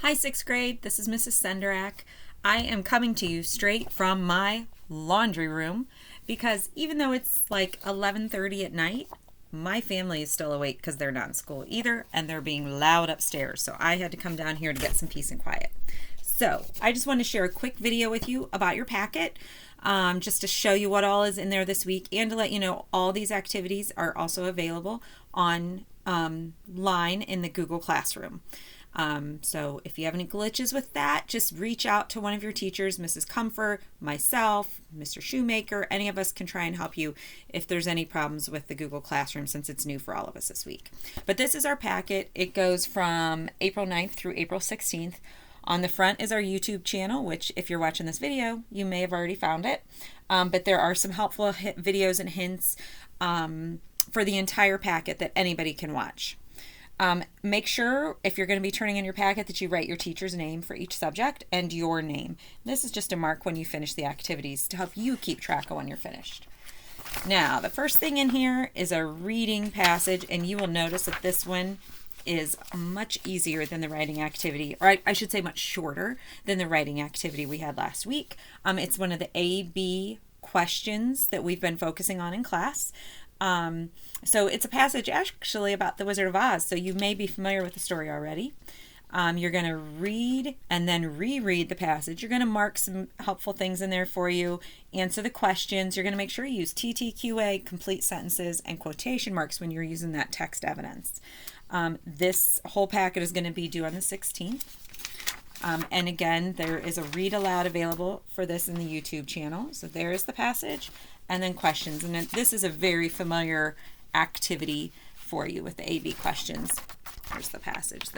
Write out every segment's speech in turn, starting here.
Hi, 6th grade. This is Mrs. Senderak. I am coming to you straight from my laundry room because even though it's like 11:30 at night, my family is still awake because they're not in school either and they're being loud upstairs. So I had to come down here to get some peace and quiet. So I just want to share a quick video with you about your packet, just to show you what all is in there this week and to let you know all these activities are also available on line in the Google Classroom. So if you have any glitches with that, just reach out to one of your teachers, Mrs. Comfort, myself, Mr. Shoemaker. Any of us can try and help you if there's any problems with the Google Classroom since it's new for all of us this week. But this is our packet. It goes from April 9th through April 16th. On the front is our YouTube channel, which if you're watching this video, you may have already found it. But there are some helpful videos and hints for the entire packet that anybody can watch. Make sure if you're going to be turning in your packet that you write your teacher's name for each subject and your name. This is just a mark when you finish the activities to help you keep track of when you're finished. Now, the first thing in here is a reading passage, and you will notice that this one is much easier than the writing activity, or I should say much shorter than the writing activity we had last week. It's one of the A-B questions that we've been focusing on in class. So it's a passage actually about the Wizard of Oz, so you may be familiar with the story already. You're going to read and then reread the passage. You're going to mark some helpful things in there for you, answer the questions. You're going to make sure you use TTQA, complete sentences, and quotation marks when you're using that text evidence. This whole packet is going to be due on the 16th. And again, there is a read aloud available for this in the YouTube channel. So there is the passage and then questions. And then this is a very familiar activity for you with the A-B questions. Here's the passage,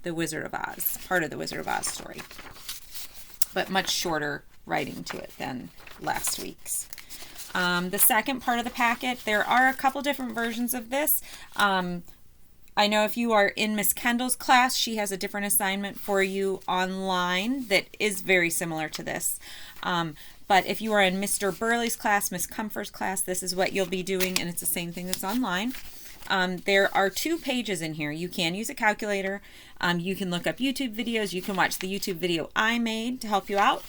the Wizard of Oz, part of the Wizard of Oz story, but much shorter writing to it than last week's. The second part of the packet, there are a couple different versions of this. I know if you are in Miss Kendall's class, she has a different assignment for you online that is very similar to this. But if you are in Mr. Burley's class, Miss Comfort's class, this is what you'll be doing, and it's the same thing that's online. There are 2 pages in here. You can use a calculator. You can look up YouTube videos. You can watch the YouTube video I made to help you out.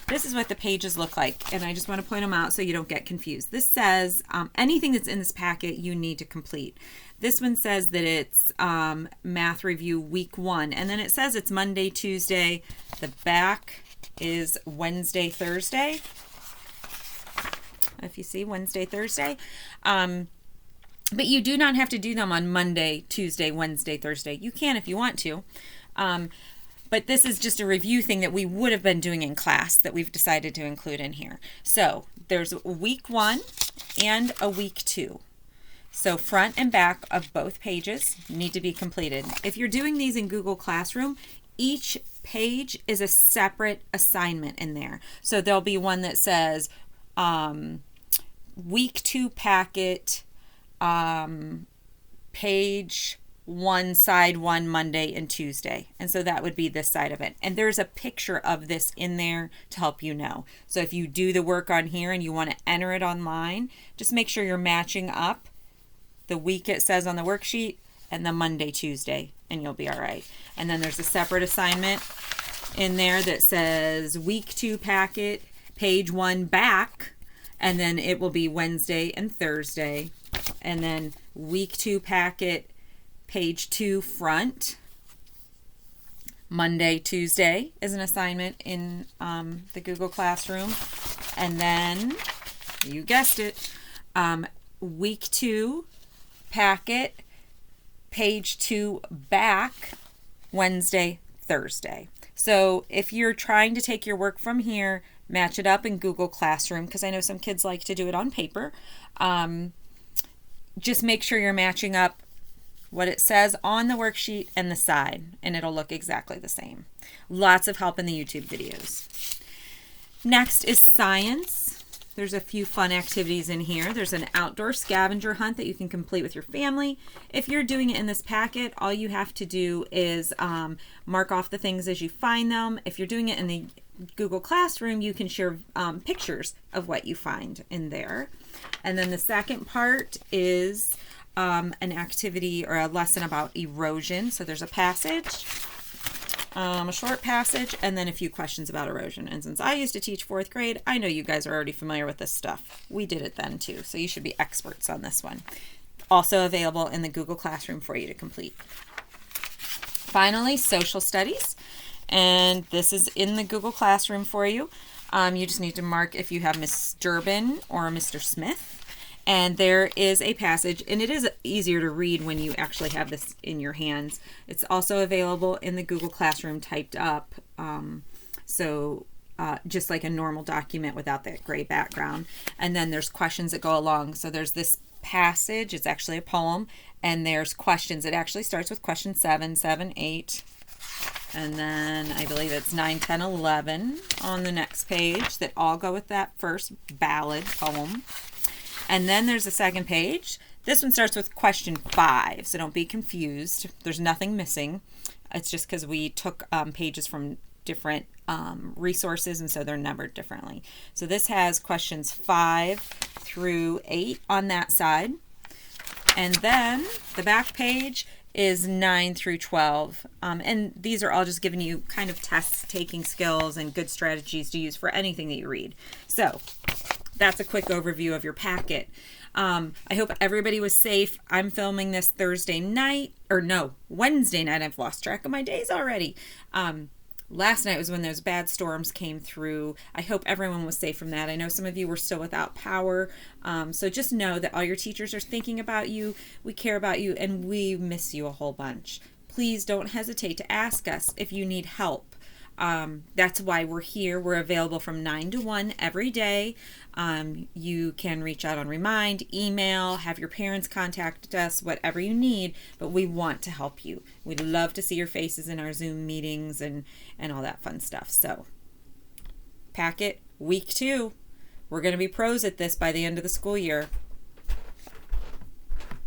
This is what the pages look like, and I just want to point them out so you don't get confused. This says anything that's in this packet you need to complete. This one says that it's Math Review Week 1, and then it says it's Monday, Tuesday. The back is Wednesday, Thursday. If you see, Wednesday, Thursday. But you do not have to do them on Monday, Tuesday, Wednesday, Thursday. You can if you want to. But this is just a review thing that we would have been doing in class that we've decided to include in here. So there's week 1 and a week 2. So front and back of both pages need to be completed. If you're doing these in Google Classroom, each page is a separate assignment in there. So there'll be one that says week 2 packet, page 1, side 1, Monday and Tuesday. And so that would be this side of it. And there's a picture of this in there to help you know. So if you do the work on here and you want to enter it online, just make sure you're matching up the week it says on the worksheet and the Monday, Tuesday, and you'll be all right. And then there's a separate assignment in there that says week 2 packet, page 1 back, and then it will be Wednesday and Thursday. And then week 2 packet, page 2 front, Monday, Tuesday is an assignment in the Google Classroom. And then, you guessed it, week 2 packet, page 2 back, Wednesday, Thursday. So if you're trying to take your work from here, match it up in Google Classroom, because I know some kids like to do it on paper. Just make sure you're matching up what it says on the worksheet and the side, and it'll look exactly the same. Lots of help in the YouTube videos. Next is science. There's a few fun activities in here. There's an outdoor scavenger hunt that you can complete with your family. If you're doing it in this packet, all you have to do is mark off the things as you find them. If you're doing it in the Google Classroom, you can share pictures of what you find in there. And then the second part is an activity or a lesson about erosion. So there's a passage a short passage, and then a few questions about erosion. And since I used to teach 4th grade, I know you guys are already familiar with this stuff. We did it then too, so you should be experts on this one. Also available in the Google Classroom for you to complete. Finally, social studies, and this is in the Google Classroom for you. You just need to mark if you have Miss Durbin or Mr. Smith. And there is a passage, and it is easier to read when you actually have this in your hands. It's also available in the Google Classroom typed up, just like a normal document without that gray background. And then there's questions that go along. So there's this passage, it's actually a poem, and there's questions. It actually starts with question 7, 7, 8, and then I believe it's 9, 10, 11 on the next page that all go with that first ballad poem. And then there's a second page. This one starts with question 5, so don't be confused. There's nothing missing. It's just because we took pages from different resources, and so they're numbered differently. So this has questions 5 through 8 on that side. And then the back page is 9 through 12. And these are all just giving you kind of test taking skills and good strategies to use for anything that you read. So that's a quick overview of your packet. I hope everybody was safe. I'm filming this Wednesday night. I've lost track of my days already. Last night was when those bad storms came through. I hope everyone was safe from that. I know some of you were still without power. So just know that all your teachers are thinking about you. We care about you, and we miss you a whole bunch. Please don't hesitate to ask us if you need help. That's why we're here. We're available from 9 to 1 every day. You can reach out on Remind, email, have your parents contact us, whatever you need, but we want to help you. We'd love to see your faces in our Zoom meetings and all that fun stuff. So, packet week 2. We're going to be pros at this by the end of the school year.